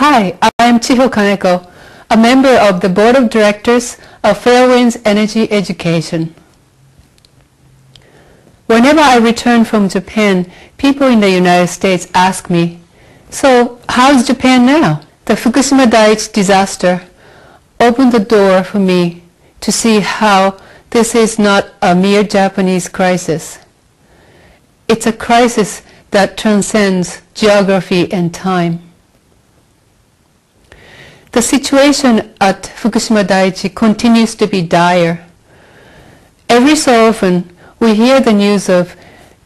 Hi, I'm Chiho Kaneko, a member of the Board of Directors of Fairwinds Energy Education. Whenever I return from Japan, people in the United States ask me, "So, how's Japan now?" The Fukushima Daiichi disaster opened the door for me to see how this is not a mere Japanese crisis. It's a crisis that transcends geography and time. The situation at Fukushima Daiichi continues to be dire. Every so often, we hear the news of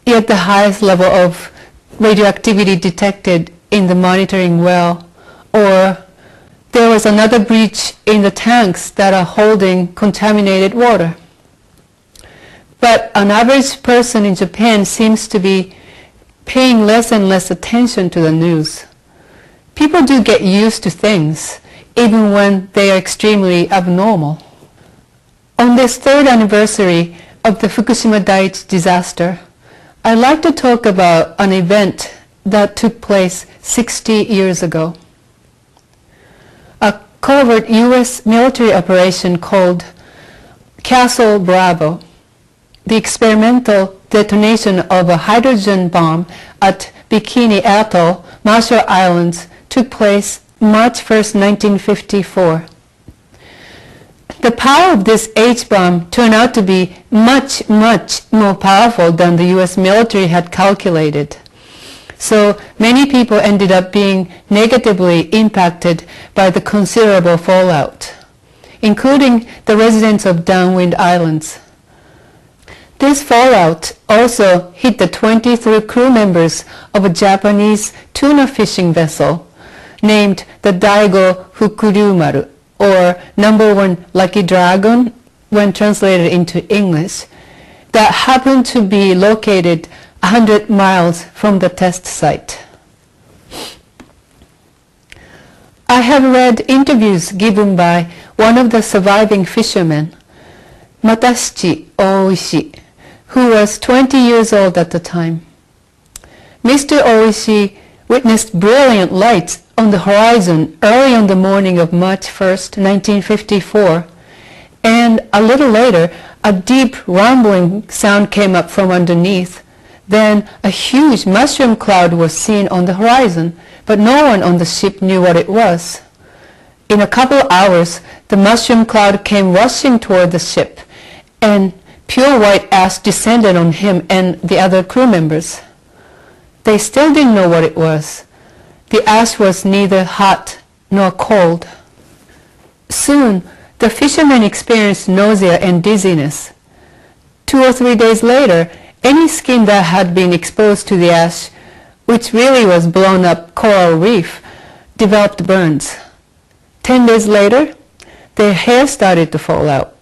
yet the highest level of radioactivity detected in the monitoring well, or there was another breach in the tanks that are holding contaminated water. But an average person in Japan seems to be paying less and less attention to the news. People do get used to things, even when they are extremely abnormal. On this third anniversary of the Fukushima Daiichi disaster, I'd like to talk about an event that took place 60 years ago. A covert U.S. military operation called Castle Bravo, the experimental detonation of a hydrogen bomb at Bikini Atoll, Marshall Islands, took place March 1st, 1954. The power of this H-bomb turned out to be much, much more powerful than the U.S. military had calculated. So many people ended up being negatively impacted by the considerable fallout, including the residents of downwind islands. This fallout also hit the 23 crew members of a Japanese tuna fishing vessel named the Daigo Fukuryumaru, or number 1 Lucky Dragon when translated into English, that happened to be located 100 miles from the test site. I have read interviews given by one of the surviving fishermen, Matashi Oishi, who was 20 years old at the time. Mr. Oishi witnessed brilliant lights on the horizon early on the morning of March 1st, 1954, and a little later a deep rumbling sound came up from underneath. Then a huge mushroom cloud was seen on the horizon, but no one on the ship knew what it was. In a couple hours, the mushroom cloud came rushing toward the ship, and pure white ash descended on him and the other crew members. They still didn't know what it was. The ash was neither hot nor cold. Soon, the fishermen experienced nausea and dizziness. 2 or 3 days later, any skin that had been exposed to the ash, which really was blown up coral reef, developed burns. 10 days later, their hair started to fall out.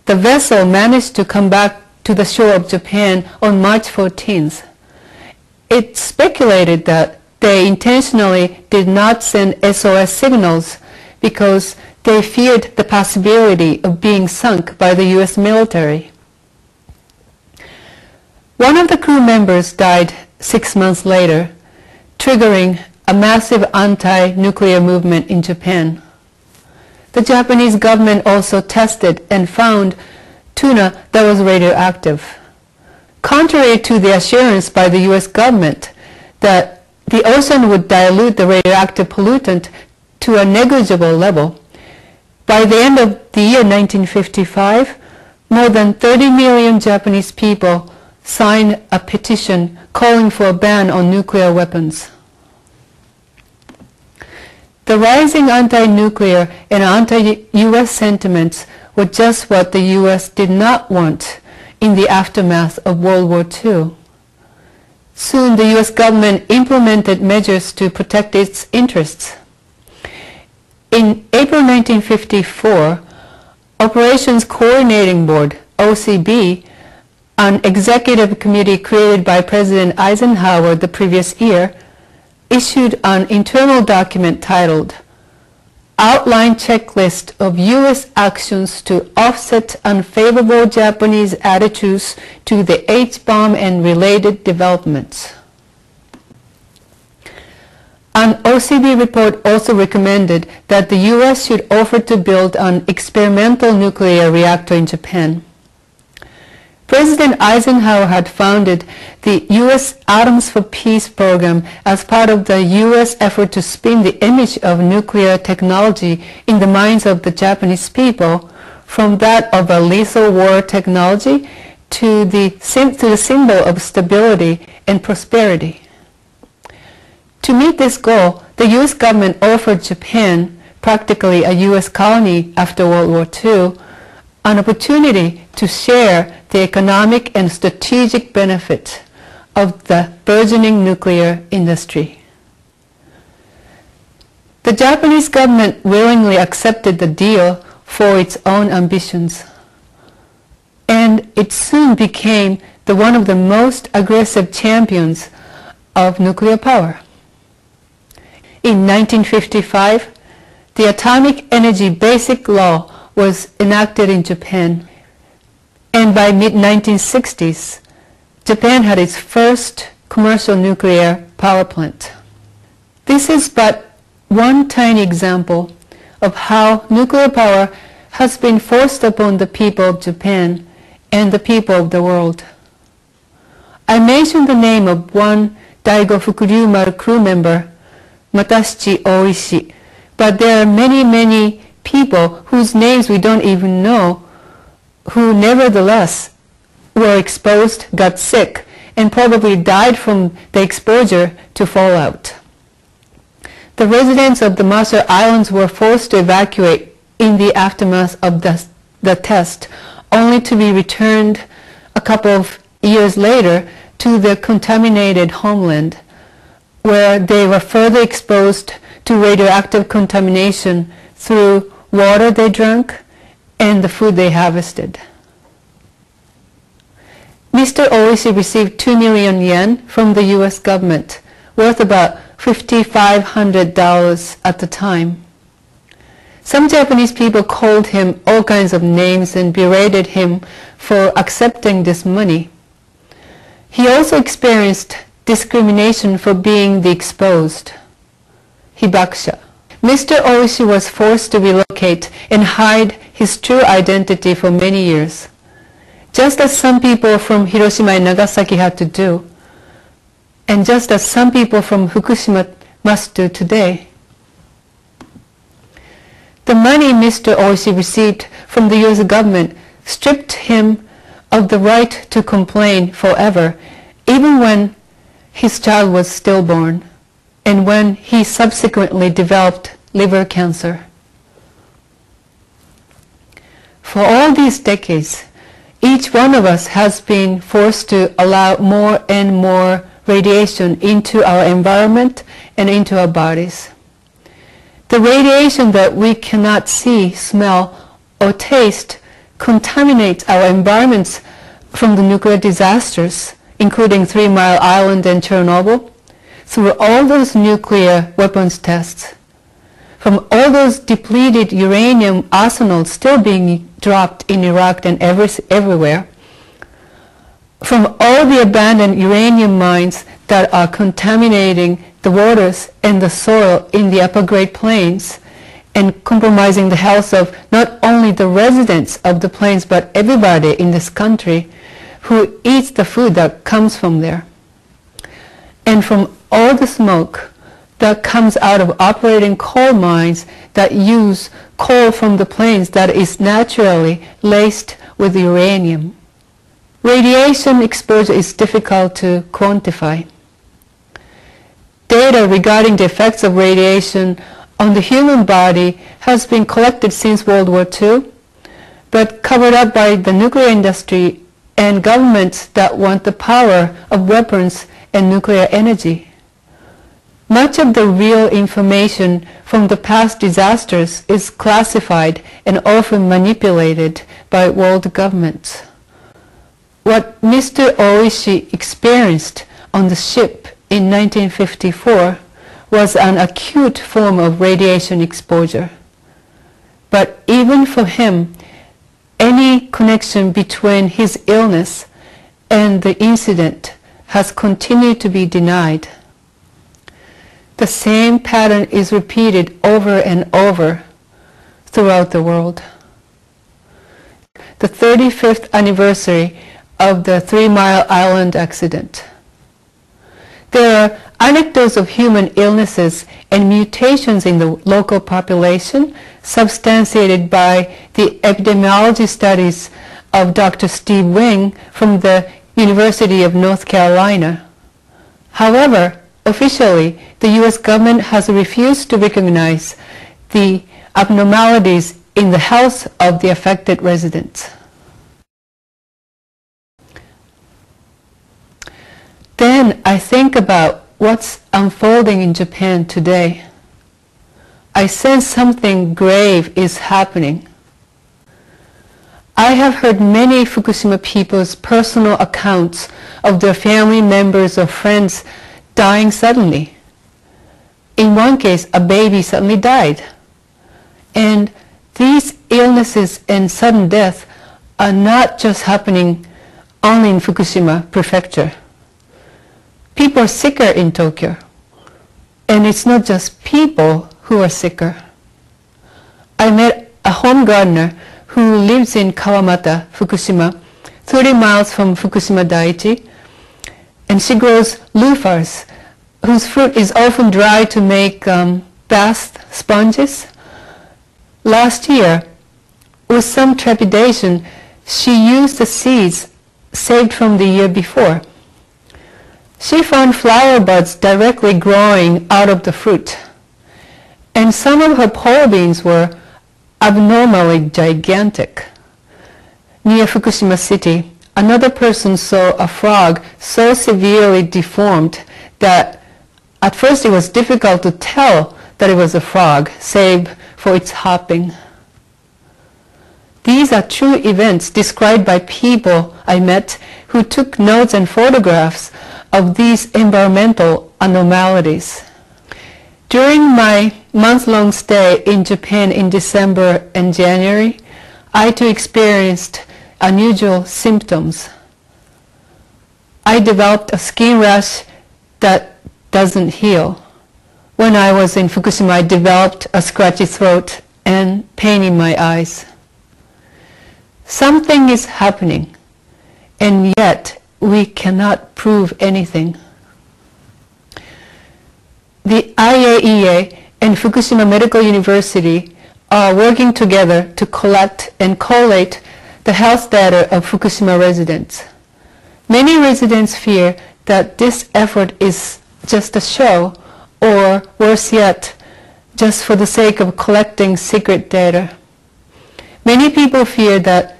The vessel managed to come back to the shore of Japan on March 14th. It's speculated that they intentionally did not send SOS signals because they feared the possibility of being sunk by the U.S. military. One of the crew members died 6 months later, triggering a massive anti-nuclear movement in Japan. The Japanese government also tested and found tuna that was radioactive. Contrary to the assurance by the U.S. government that the ocean would dilute the radioactive pollutant to a negligible level, by the end of the year 1955, more than 30 million Japanese people signed a petition calling for a ban on nuclear weapons. The rising anti-nuclear and anti-U.S. sentiments were just what the U.S. did not want in the aftermath of World War II. Soon the U.S. government implemented measures to protect its interests. In April 1954, Operations Coordinating Board, OCB, an executive committee created by President Eisenhower the previous year, issued an internal document titled Outline Checklist of U.S. Actions to Offset Unfavorable Japanese Attitudes to the H-bomb and Related Developments. An OECD report also recommended that the US should offer to build an experimental nuclear reactor in Japan. President Eisenhower had founded the U.S. Atoms for Peace program as part of the U.S. effort to spin the image of nuclear technology in the minds of the Japanese people from that of a lethal war technology to the symbol of stability and prosperity. To meet this goal, the U.S. government offered Japan, practically a U.S. colony after World War II, an opportunity to share the economic and strategic benefit of the burgeoning nuclear industry. The Japanese government willingly accepted the deal for its own ambitions, and it soon became one of the most aggressive champions of nuclear power. In 1955, the Atomic Energy Basic Law was enacted in Japan, and by mid-1960s, Japan had its first commercial nuclear power plant. This is but one tiny example of how nuclear power has been forced upon the people of Japan and the people of the world. I mentioned the name of one Daigo Fukuryumaru crew member, Matashi Oishi, but there are many people whose names we don't even know, who nevertheless were exposed, got sick, and probably died from the exposure to fallout. The residents of the Marshall Islands were forced to evacuate in the aftermath of the test, only to be returned a couple of years later to their contaminated homeland, where they were further exposed to radioactive contamination through water they drank and the food they harvested. Mr. Oishi received 2 million yen from the U.S. government, worth about $5,500 at the time. Some Japanese people called him all kinds of names and berated him for accepting this money. He also experienced discrimination for being the exposed, hibakusha. Mr. Oishi was forced to relocate and hide his true identity for many years, just as some people from Hiroshima and Nagasaki had to do, and just as some people from Fukushima must do today. The money Mr. Oishi received from the U.S. government stripped him of the right to complain forever, even when his child was stillborn and when he subsequently developed liver cancer. For all these decades, each one of us has been forced to allow more and more radiation into our environment and into our bodies. The radiation that we cannot see, smell, or taste contaminates our environments from the nuclear disasters, including 3 Mile Island and Chernobyl, through all those nuclear weapons tests, from all those depleted uranium arsenals still being dropped in Iraq and everywhere, from all the abandoned uranium mines that are contaminating the waters and the soil in the upper Great Plains and compromising the health of not only the residents of the plains but everybody in this country who eats the food that comes from there. And from all the smoke that comes out of operating coal mines that use coal from the plains that is naturally laced with uranium. Radiation exposure is difficult to quantify. Data regarding the effects of radiation on the human body has been collected since World War II, but covered up by the nuclear industry and governments that want the power of weapons and nuclear energy. Much of the real information from the past disasters is classified and often manipulated by world governments. What Mr. Oishi experienced on the ship in 1954 was an acute form of radiation exposure. But even for him, any connection between his illness and the incident has continued to be denied. The same pattern is repeated over and over throughout the world. The 35th anniversary of the 3 Mile Island accident. There are anecdotes of human illnesses and mutations in the local population substantiated by the epidemiology studies of Dr. Steve Wing from the University of North Carolina. However, officially, the U.S. government has refused to recognize the abnormalities in the health of the affected residents. Then I think about what's unfolding in Japan today. I sense something grave is happening. I have heard many Fukushima people's personal accounts of their family members or friends dying suddenly. In one case, a baby suddenly died. And these illnesses and sudden death are not just happening only in Fukushima Prefecture. People are sicker in Tokyo. And it's not just people who are sicker. I met a home gardener who lives in Kawamata, Fukushima, 30 miles from Fukushima Daiichi, and she grows loofahs, whose fruit is often dried to make bath sponges. Last year, with some trepidation, she used the seeds saved from the year before. She found flower buds directly growing out of the fruit, and some of her pole beans were abnormally gigantic. Near Fukushima City, another person saw a frog so severely deformed that at first it was difficult to tell that it was a frog, save for its hopping. These are true events described by people I met who took notes and photographs of these environmental anomalies. During my month-long stay in Japan in December and January, I too experienced unusual symptoms. I developed a skin rash that doesn't heal. When I was in Fukushima, I developed a scratchy throat and pain in my eyes. Something is happening, and yet we cannot prove anything. The IAEA and Fukushima Medical University are working together to collect and collate the health data of Fukushima residents. Many residents fear that this effort is just a show, or worse yet, just for the sake of collecting secret data. Many people fear that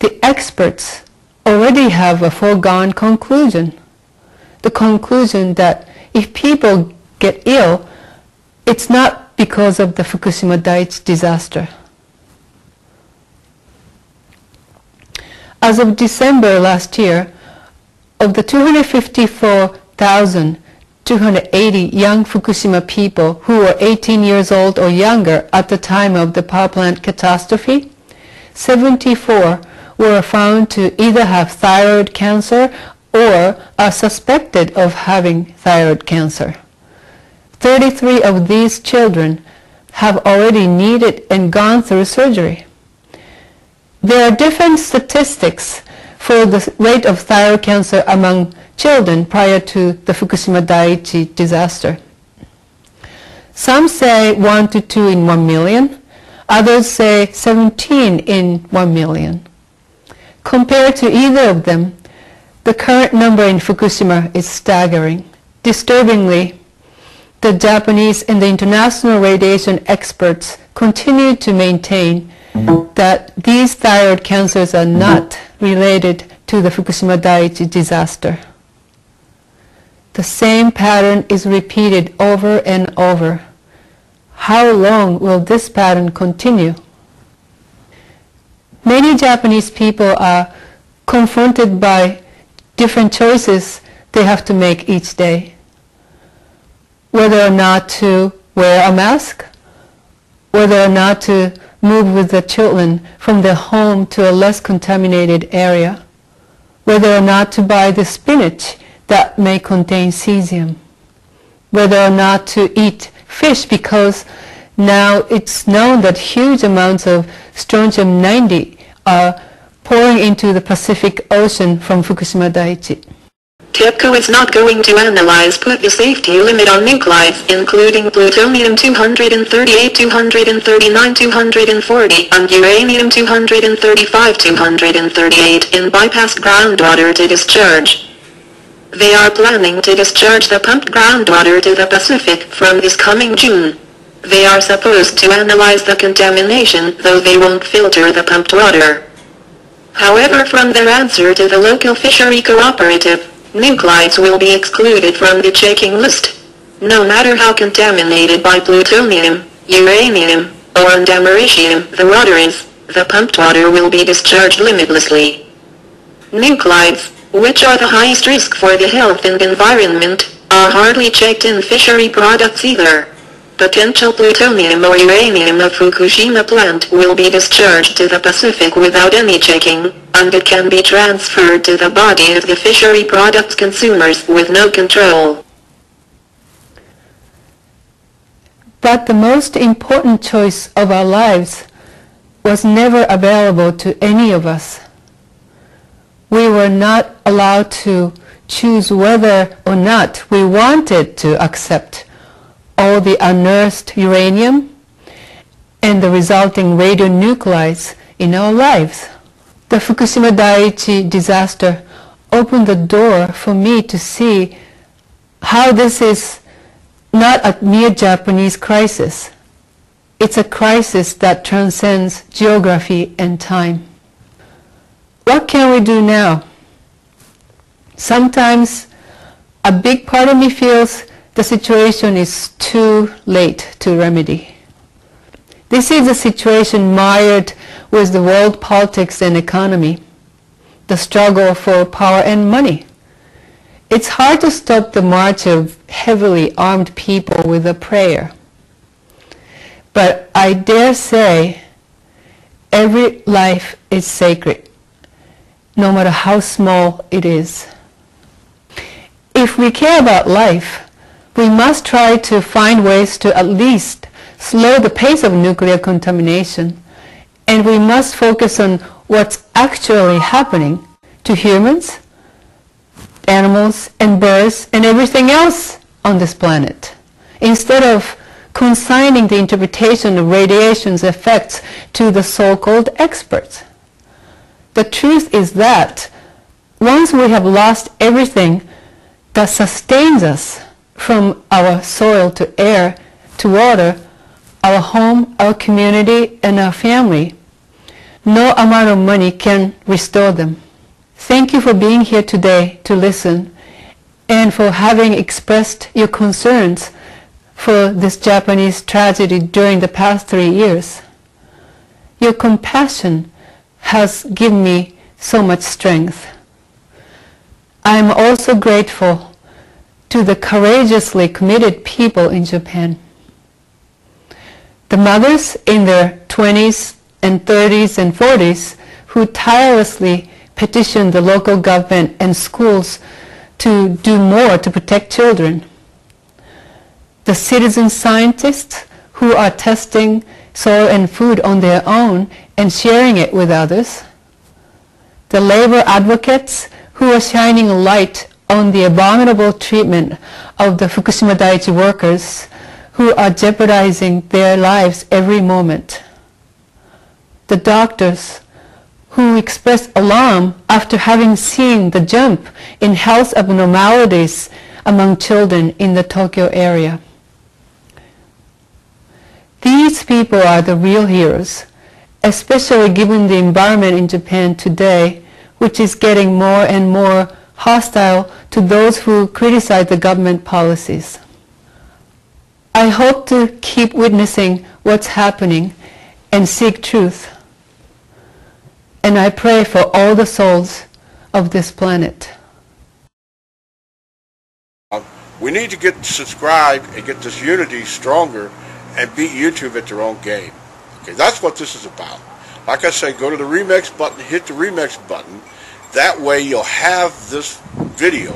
the experts already have a foregone conclusion. The conclusion that if people get ill, it's not because of the Fukushima Daiichi disaster. As of December last year, of the 254,280 young Fukushima people who were 18 years old or younger at the time of the power plant catastrophe, 74 were found to either have thyroid cancer or are suspected of having thyroid cancer. 33 of these children have already needed and gone through surgery. There are different statistics for the rate of thyroid cancer among children prior to the Fukushima Daiichi disaster. Some say 1 to 2 in 1 million, others say 17 in 1 million. Compared to either of them, the current number in Fukushima is staggering. Disturbingly, the Japanese and the international radiation experts continue to maintain that these thyroid cancers are not related to the Fukushima Daiichi disaster. The same pattern is repeated over and over. How long will this pattern continue? Many Japanese people are confronted by different choices they have to make each day. Whether or not to wear a mask, whether or not to move with the children from their home to a less contaminated area, whether or not to buy the spinach that may contain cesium. whether or not to eat fish, because now it's known that huge amounts of strontium-90 are pouring into the Pacific Ocean from Fukushima Daiichi. TEPCO is not going to put the safety limit on nuclides, including plutonium-238, 239, 240, and uranium-235, 238 in bypassed groundwater to discharge. They are planning to discharge the pumped groundwater to the Pacific from this coming June. They are supposed to analyze the contamination, though they won't filter the pumped water. However, from their answer to the local fishery cooperative, nuclides will be excluded from the checking list. No matter how contaminated by plutonium, uranium, or americium the water is, the pumped water will be discharged limitlessly. Nuclides, which are the highest risk for the health and environment, are hardly checked in fishery products either. Potential plutonium or uranium of Fukushima plant will be discharged to the Pacific without any checking, and it can be transferred to the body of the fishery products consumers with no control. But the most important choice of our lives was never available to any of us. We were not allowed to choose whether or not we wanted to accept all the unearthed uranium and the resulting radionuclides in our lives. The Fukushima Daiichi disaster opened the door for me to see how this is not a mere Japanese crisis. It's a crisis that transcends geography and time. What can we do now? Sometimes a big part of me feels the situation is too late to remedy. This is a situation mired with the world politics and economy, the struggle for power and money. It's hard to stop the march of heavily armed people with a prayer. But I dare say every life is sacred, no matter how small it is. If we care about life, we must try to find ways to at least slow the pace of nuclear contamination, and we must focus on what's actually happening to humans, animals, and birds, and everything else on this planet, instead of consigning the interpretation of radiation's effects to the so-called experts. The truth is that once we have lost everything that sustains us, from our soil to air to water, our home, our community, and our family, no amount of money can restore them. Thank you for being here today to listen and for having expressed your concerns for this Japanese tragedy during the past 3 years. Your compassion has given me so much strength. I am also grateful to the courageously committed people in Japan. The mothers in their 20s and 30s and 40s who tirelessly petitioned the local government and schools to do more to protect children. The citizen scientists who are testing soil and food on their own and sharing it with others. The labor advocates who are shining a light on the abominable treatment of the Fukushima Daiichi workers who are jeopardizing their lives every moment. The doctors who expressed alarm after having seen the jump in health abnormalities among children in the Tokyo area. These people are the real heroes, especially given the environment in Japan today, which is getting more and more hostile to those who criticize the government policies. I hope to keep witnessing what's happening and seek truth. And I pray for all the souls of this planet. We need to get subscribed and get this unity stronger and beat YouTube at their own game. Okay, that's what this is about. Like I say, go to the remix button, hit the remix button. That way you'll have this video